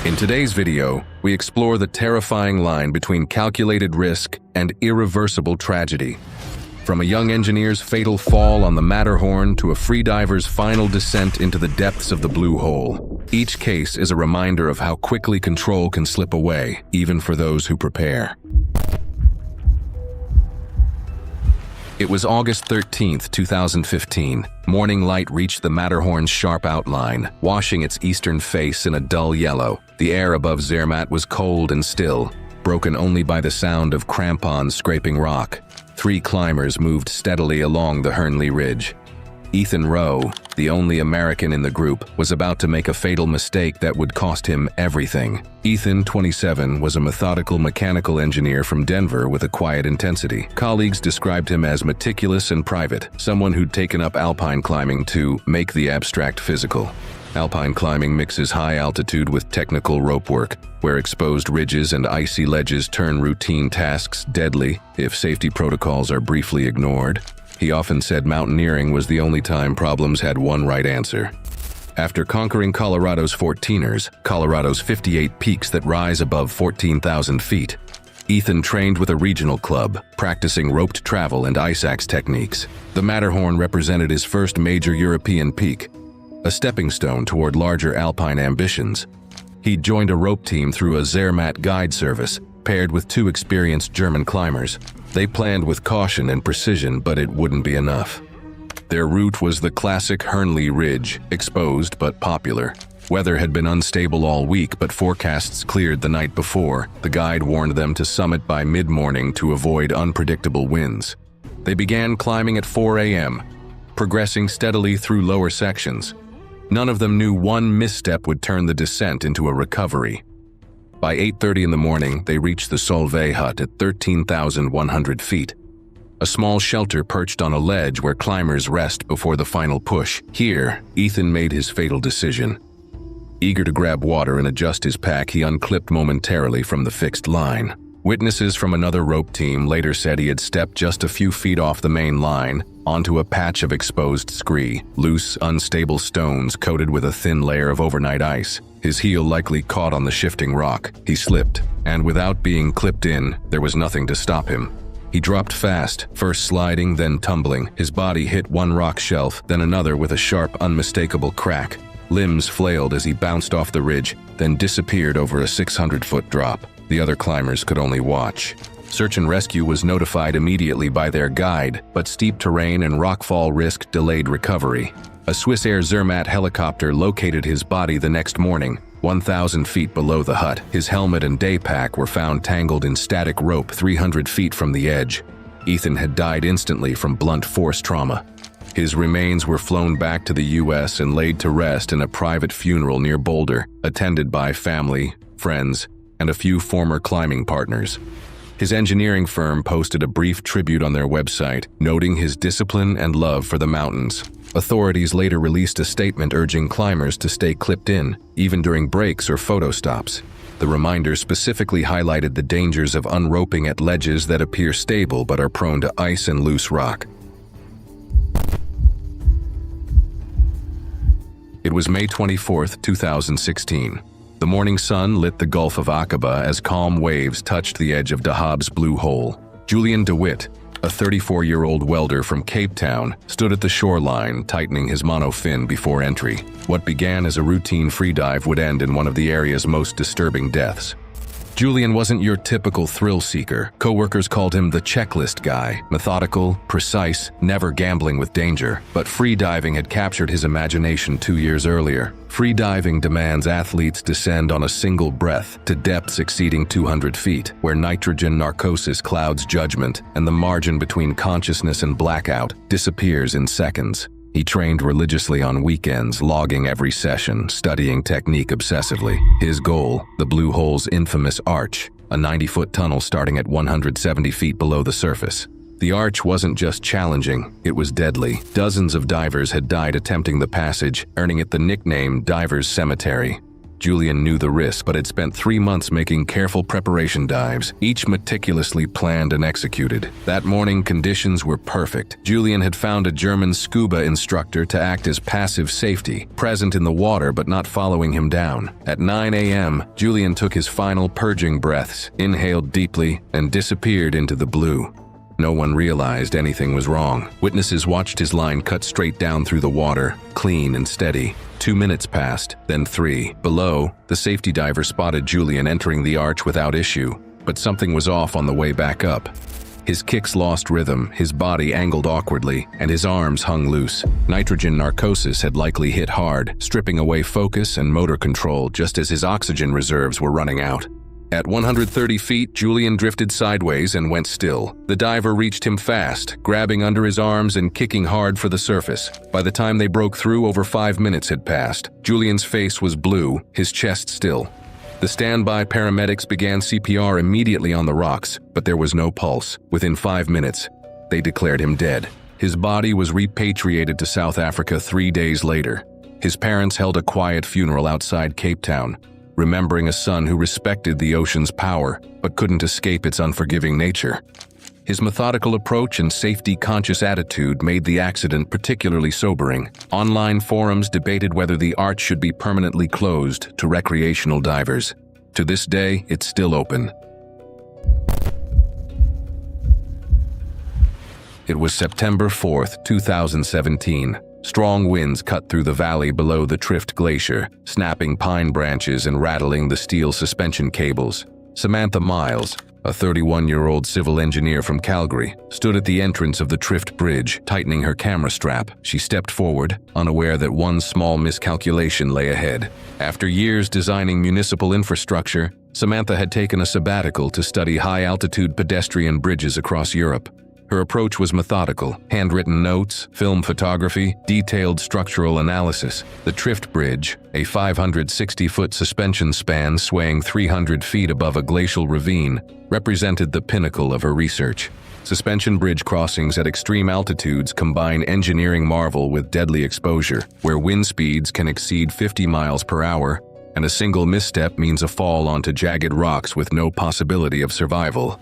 In today's video, we explore the terrifying line between calculated risk and irreversible tragedy. From a young engineer's fatal fall on the Matterhorn to a freediver's final descent into the depths of the blue hole, each case is a reminder of how quickly control can slip away, even for those who prepare. It was August 13th, 2015. Morning light reached the Matterhorn's sharp outline, washing its eastern face in a dull yellow. The air above Zermatt was cold and still, broken only by the sound of crampons scraping rock. 3 climbers moved steadily along the Hernley Ridge. Ethan Rowe, the only American in the group, was about to make a fatal mistake that would cost him everything. Ethan, 27, was a methodical mechanical engineer from Denver with a quiet intensity. Colleagues described him as meticulous and private, someone who'd taken up alpine climbing to make the abstract physical. Alpine climbing mixes high altitude with technical rope work, where exposed ridges and icy ledges turn routine tasks deadly if safety protocols are briefly ignored. He often said mountaineering was the only time problems had one right answer. After conquering Colorado's 14ers, Colorado's 58 peaks that rise above 14,000 feet, Ethan trained with a regional club, practicing roped travel and ice axe techniques. The Matterhorn represented his first major European peak, a stepping stone toward larger alpine ambitions. He joined a rope team through a Zermatt guide service, paired with 2 experienced German climbers. They planned with caution and precision, but it wouldn't be enough. Their route was the classic Hernley Ridge, exposed but popular. Weather had been unstable all week, but forecasts cleared the night before. The guide warned them to summit by mid-morning to avoid unpredictable winds. They began climbing at 4 a.m., progressing steadily through lower sections. None of them knew one misstep would turn the descent into a recovery. By 8:30 in the morning, they reached the Solvay hut at 13,100 feet. A small shelter perched on a ledge where climbers rest before the final push. Here, Ethan made his fatal decision. Eager to grab water and adjust his pack, he unclipped momentarily from the fixed line. Witnesses from another rope team later said he had stepped just a few feet off the main line, onto a patch of exposed scree, loose, unstable stones coated with a thin layer of overnight ice. His heel likely caught on the shifting rock. He slipped, and without being clipped in, there was nothing to stop him. He dropped fast, first sliding, then tumbling. His body hit one rock shelf, then another with a sharp, unmistakable crack. Limbs flailed as he bounced off the ridge, then disappeared over a 600-foot drop. The other climbers could only watch. Search and rescue was notified immediately by their guide, but steep terrain and rockfall risk delayed recovery. A Swissair Zermatt helicopter located his body the next morning, 1,000 feet below the hut. His helmet and day pack were found tangled in static rope 300 feet from the edge. Ethan had died instantly from blunt force trauma. His remains were flown back to the U.S. and laid to rest in a private funeral near Boulder, attended by family, friends, and a few former climbing partners. His engineering firm posted a brief tribute on their website, noting his discipline and love for the mountains. Authorities later released a statement urging climbers to stay clipped in, even during breaks or photo stops. The reminder specifically highlighted the dangers of unroping at ledges that appear stable but are prone to ice and loose rock. It was May 24th, 2016. The morning sun lit the Gulf of Aqaba as calm waves touched the edge of Dahab's blue hole. Julian DeWitt, a 34-year-old welder from Cape Town, stood at the shoreline, tightening his monofin before entry. What began as a routine freedive would end in one of the area's most disturbing deaths. Julian wasn't your typical thrill seeker. Coworkers called him the checklist guy, methodical, precise, never gambling with danger. But freediving had captured his imagination 2 years earlier. Freediving demands athletes descend on a single breath to depths exceeding 200 feet, where nitrogen narcosis clouds judgment and the margin between consciousness and blackout disappears in seconds. He trained religiously on weekends, logging every session, studying technique obsessively. His goal, the Blue Hole's infamous arch, a 90-foot tunnel starting at 170 feet below the surface. The arch wasn't just challenging, it was deadly. Dozens of divers had died attempting the passage, earning it the nickname Divers Cemetery. Julian knew the risk, but had spent 3 months making careful preparation dives, each meticulously planned and executed. That morning, conditions were perfect. Julian had found a German scuba instructor to act as passive safety, present in the water but not following him down. At 9 a.m., Julian took his final purging breaths, inhaled deeply, and disappeared into the blue. No one realized anything was wrong. Witnesses watched his line cut straight down through the water, clean and steady. 2 minutes passed, then 3. Below, the safety diver spotted Julian entering the arch without issue, but something was off on the way back up. His kicks lost rhythm, his body angled awkwardly, and his arms hung loose. Nitrogen narcosis had likely hit hard, stripping away focus and motor control just as his oxygen reserves were running out. At 130 feet, Julian drifted sideways and went still. The diver reached him fast, grabbing under his arms and kicking hard for the surface. By the time they broke through, over 5 minutes had passed. Julian's face was blue, his chest still. The standby paramedics began CPR immediately on the rocks, but there was no pulse. Within 5 minutes, they declared him dead. His body was repatriated to South Africa 3 days later. His parents held a quiet funeral outside Cape Town, remembering a son who respected the ocean's power, but couldn't escape its unforgiving nature. His methodical approach and safety-conscious attitude made the accident particularly sobering. Online forums debated whether the arch should be permanently closed to recreational divers. To this day, it's still open. It was September 4th, 2017. Strong winds cut through the valley below the Trift Glacier, snapping pine branches and rattling the steel suspension cables. Samantha Miles, a 31-year-old civil engineer from Calgary, stood at the entrance of the Trift Bridge, tightening her camera strap. She stepped forward, unaware that one small miscalculation lay ahead. After years designing municipal infrastructure, Samantha had taken a sabbatical to study high-altitude pedestrian bridges across Europe. Her approach was methodical: handwritten notes, film photography, detailed structural analysis. The Trift Bridge, a 560-foot suspension span swaying 300 feet above a glacial ravine, represented the pinnacle of her research. Suspension bridge crossings at extreme altitudes combine engineering marvel with deadly exposure, where wind speeds can exceed 50 miles per hour, and a single misstep means a fall onto jagged rocks with no possibility of survival.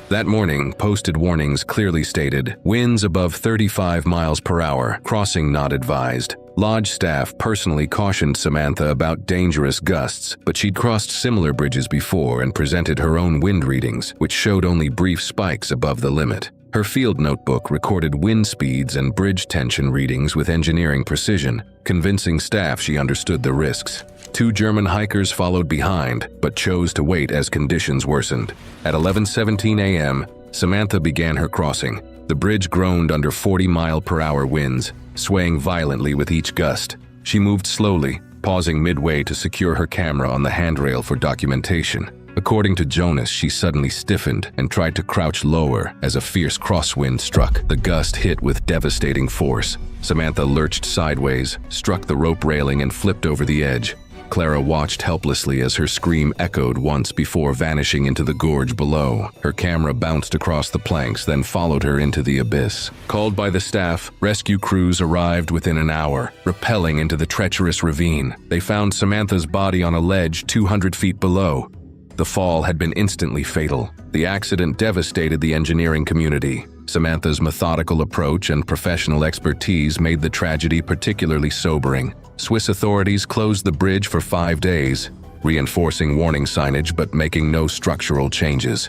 That morning, posted warnings clearly stated, winds above 35 miles per hour, crossing not advised. Lodge staff personally cautioned Samantha about dangerous gusts, but she'd crossed similar bridges before and presented her own wind readings, which showed only brief spikes above the limit. Her field notebook recorded wind speeds and bridge tension readings with engineering precision, convincing staff she understood the risks. 2 German hikers followed behind, but chose to wait as conditions worsened. At 11:17 a.m., Samantha began her crossing. The bridge groaned under 40-mile-per-hour winds, swaying violently with each gust. She moved slowly, pausing midway to secure her camera on the handrail for documentation. According to Jonas, she suddenly stiffened and tried to crouch lower as a fierce crosswind struck. The gust hit with devastating force. Samantha lurched sideways, struck the rope railing, and flipped over the edge. Clara watched helplessly as her scream echoed once before vanishing into the gorge below. Her camera bounced across the planks, then followed her into the abyss. Called by the staff, rescue crews arrived within an hour, rappelling into the treacherous ravine. They found Samantha's body on a ledge 200 feet below. The fall had been instantly fatal. The accident devastated the engineering community. Samantha's methodical approach and professional expertise made the tragedy particularly sobering. Swiss authorities closed the bridge for 5 days, reinforcing warning signage but making no structural changes.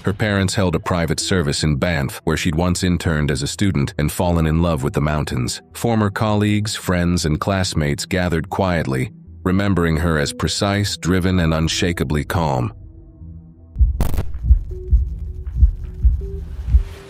Her parents held a private service in Banff, where she'd once interned as a student and fallen in love with the mountains. Former colleagues, friends, and classmates gathered quietly, remembering her as precise, driven, and unshakably calm.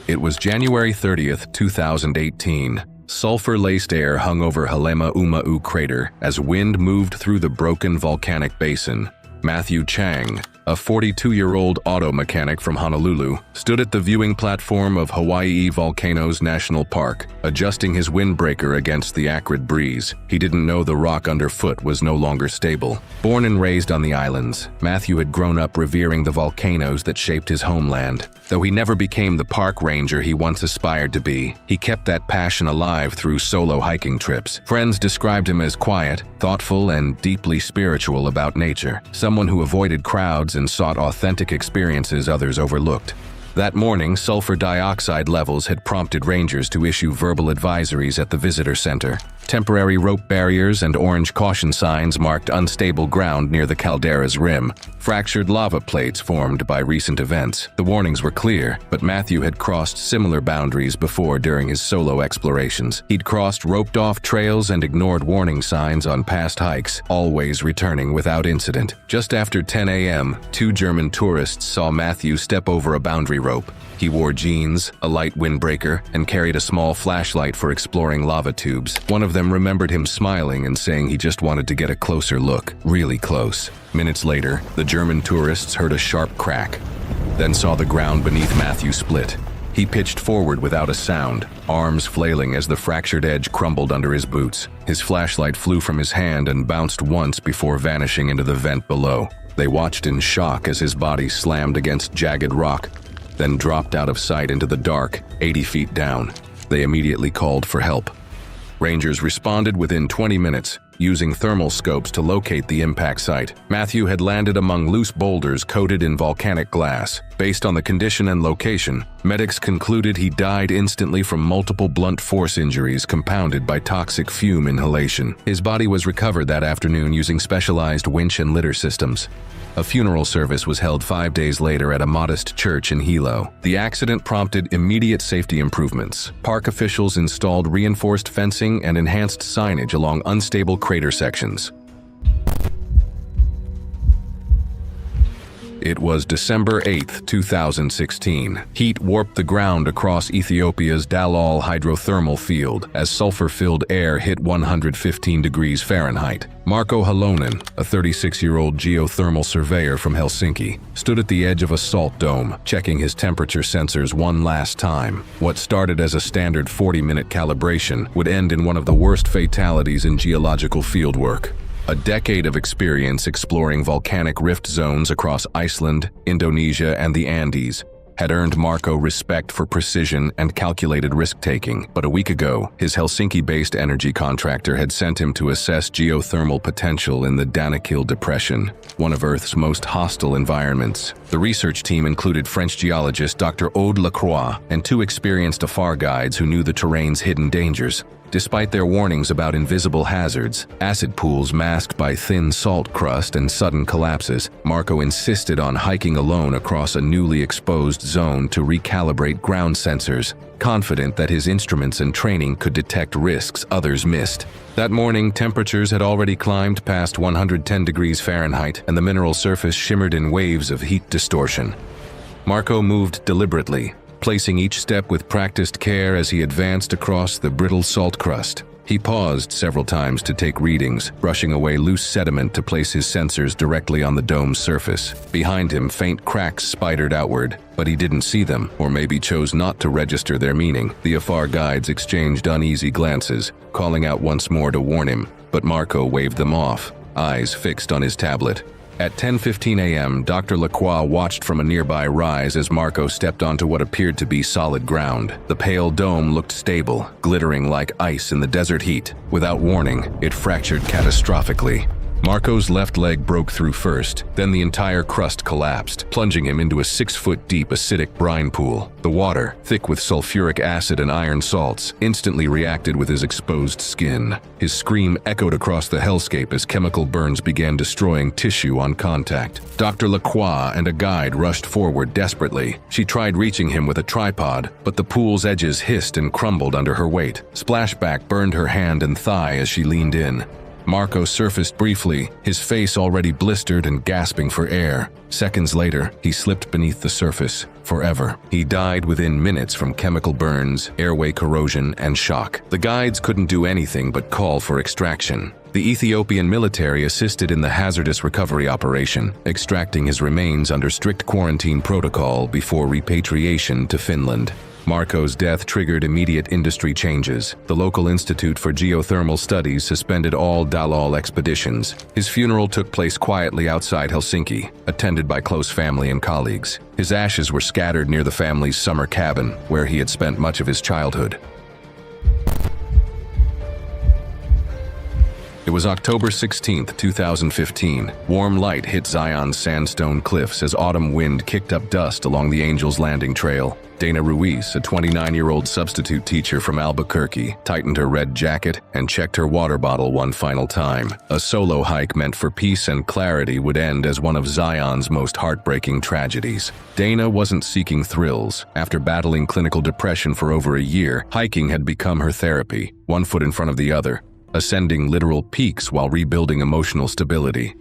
It was January 30th, 2018. Sulfur-laced air hung over Halema-Uma'u crater as wind moved through the broken volcanic basin. Matthew Chang, a 42-year-old auto mechanic from Honolulu, stood at the viewing platform of Hawaii Volcanoes National Park, adjusting his windbreaker against the acrid breeze. He didn't know the rock underfoot was no longer stable. Born and raised on the islands, Matthew had grown up revering the volcanoes that shaped his homeland. Though he never became the park ranger he once aspired to be, he kept that passion alive through solo hiking trips. Friends described him as quiet, thoughtful, and deeply spiritual about nature, someone who avoided crowds and sought authentic experiences others overlooked. That morning, sulfur dioxide levels had prompted rangers to issue verbal advisories at the visitor center. Temporary rope barriers and orange caution signs marked unstable ground near the caldera's rim. Fractured lava plates formed by recent events. The warnings were clear, but Matthew had crossed similar boundaries before during his solo explorations. He'd crossed roped-off trails and ignored warning signs on past hikes, always returning without incident. Just after 10 a.m., 2 German tourists saw Matthew step over a boundary rope. He wore jeans, a light windbreaker, and carried a small flashlight for exploring lava tubes. One of them remembered him smiling and saying he just wanted to get a closer look, really close. Minutes later, the German tourists heard a sharp crack, then saw the ground beneath Matthew split. He pitched forward without a sound, arms flailing as the fractured edge crumbled under his boots. His flashlight flew from his hand and bounced once before vanishing into the vent below. They watched in shock as his body slammed against jagged rock, then dropped out of sight into the dark, 80 feet down. They immediately called for help. Rangers responded within 20 minutes, using thermal scopes to locate the impact site. Matthew had landed among loose boulders coated in volcanic glass. Based on the condition and location, medics concluded he died instantly from multiple blunt force injuries compounded by toxic fume inhalation. His body was recovered that afternoon using specialized winch and litter systems. A funeral service was held 5 days later at a modest church in Hilo. The accident prompted immediate safety improvements. Park officials installed reinforced fencing and enhanced signage along unstable crater sections. It was December 8, 2016. Heat warped the ground across Ethiopia's Dalol hydrothermal field as sulfur-filled air hit 115 degrees Fahrenheit. Marko Halonen, a 36-year-old geothermal surveyor from Helsinki, stood at the edge of a salt dome, checking his temperature sensors one last time. What started as a standard 40-minute calibration would end in one of the worst fatalities in geological fieldwork. A decade of experience exploring volcanic rift zones across Iceland, Indonesia, and the Andes had earned Marko respect for precision and calculated risk-taking. But a week ago, his Helsinki-based energy contractor had sent him to assess geothermal potential in the Danakil Depression, one of Earth's most hostile environments. The research team included French geologist Dr. Aude Lacroix and 2 experienced afar guides who knew the terrain's hidden dangers. Despite their warnings about invisible hazards, acid pools masked by thin salt crust, and sudden collapses, Marko insisted on hiking alone across a newly exposed zone to recalibrate ground sensors, confident that his instruments and training could detect risks others missed. That morning, temperatures had already climbed past 110 degrees Fahrenheit, and the mineral surface shimmered in waves of heat distortion. Marko moved deliberately, placing each step with practiced care as he advanced across the brittle salt crust. He paused several times to take readings, brushing away loose sediment to place his sensors directly on the dome's surface. Behind him, faint cracks spidered outward, but he didn't see them, or maybe chose not to register their meaning. The afar guides exchanged uneasy glances, calling out once more to warn him, but Marko waved them off, eyes fixed on his tablet. At 10:15 a.m., Dr. Lacroix watched from a nearby rise as Marko stepped onto what appeared to be solid ground. The pale dome looked stable, glittering like ice in the desert heat. Without warning, it fractured catastrophically. Marko's left leg broke through first, then the entire crust collapsed, plunging him into a 6-foot-deep acidic brine pool. The water, thick with sulfuric acid and iron salts, instantly reacted with his exposed skin. His scream echoed across the hellscape as chemical burns began destroying tissue on contact. Dr. Lacroix and a guide rushed forward desperately. She tried reaching him with a tripod, but the pool's edges hissed and crumbled under her weight. Splashback burned her hand and thigh as she leaned in. Marko surfaced briefly, his face already blistered and gasping for air. Seconds later, he slipped beneath the surface, forever. He died within minutes from chemical burns, airway corrosion, and shock. The guides couldn't do anything but call for extraction. The Ethiopian military assisted in the hazardous recovery operation, extracting his remains under strict quarantine protocol before repatriation to Finland. Marco's death triggered immediate industry changes. The local Institute for Geothermal Studies suspended all Dalal expeditions. His funeral took place quietly outside Helsinki, attended by close family and colleagues. His ashes were scattered near the family's summer cabin, where he had spent much of his childhood. It was October 16, 2015. Warm light hit Zion's sandstone cliffs as autumn wind kicked up dust along the Angel's Landing Trail. Dana Ruiz, a 29-year-old substitute teacher from Albuquerque, tightened her red jacket and checked her water bottle one final time. A solo hike meant for peace and clarity would end as one of Zion's most heartbreaking tragedies. Dana wasn't seeking thrills. After battling clinical depression for over a year, hiking had become her therapy, one foot in front of the other, ascending literal peaks while rebuilding emotional stability.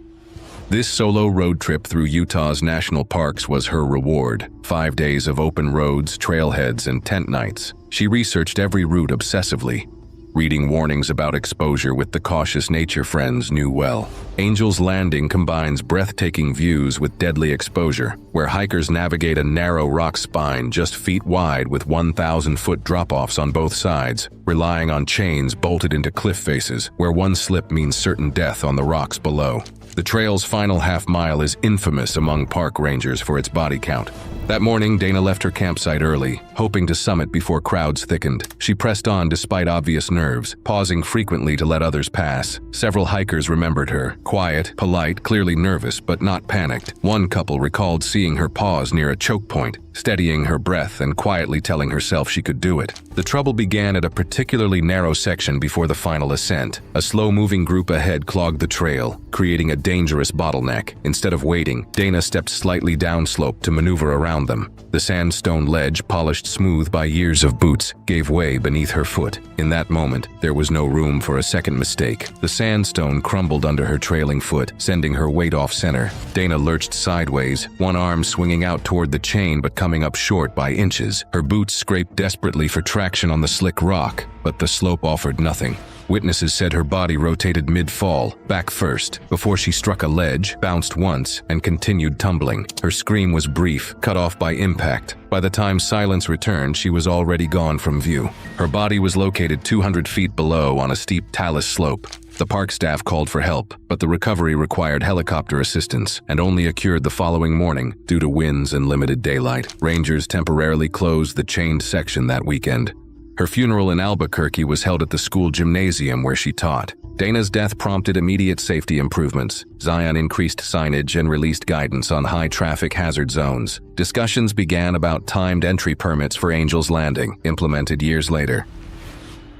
This solo road trip through Utah's national parks was her reward. 5 days of open roads, trailheads, and tent nights. She researched every route obsessively, reading warnings about exposure with the cautious nature friends knew well. Angel's Landing combines breathtaking views with deadly exposure, where hikers navigate a narrow rock spine just feet wide with 1,000-foot drop-offs on both sides, relying on chains bolted into cliff faces, where one slip means certain death on the rocks below. The trail's final half-mile is infamous among park rangers for its body count. That morning, Dana left her campsite early, hoping to summit before crowds thickened. She pressed on despite obvious nerves, pausing frequently to let others pass. Several hikers remembered her, quiet, polite, clearly nervous, but not panicked. One couple recalled seeing her pause near a choke point, steadying her breath and quietly telling herself she could do it. The trouble began at a particularly narrow section before the final ascent. A slow-moving group ahead clogged the trail, creating a dangerous bottleneck. Instead of waiting, Dana stepped slightly downslope to maneuver around them. The sandstone ledge, polished smooth by years of boots, gave way beneath her foot. In that moment, there was no room for a second mistake. The sandstone crumbled under her trailing foot, sending her weight off center. Dana lurched sideways, one arm swinging out toward the chain but coming up short by inches. Her boots scraped desperately for traction on the slick rock, but the slope offered nothing. Witnesses said her body rotated mid-fall, back first, before she struck a ledge, bounced once, and continued tumbling. Her scream was brief, cut off by impact. By the time silence returned, she was already gone from view. Her body was located 200 feet below on a steep talus slope. The park staff called for help, but the recovery required helicopter assistance and only occurred the following morning due to winds and limited daylight. Rangers temporarily closed the chained section that weekend. Her funeral in Albuquerque was held at the school gymnasium where she taught. Dana's death prompted immediate safety improvements. Zion increased signage and released guidance on high-traffic hazard zones. Discussions began about timed entry permits for Angel's Landing, implemented years later.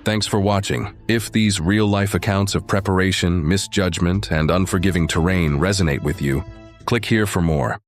Thanks for watching. If these real-life accounts of preparation, misjudgment, and unforgiving terrain resonate with you, click here for more.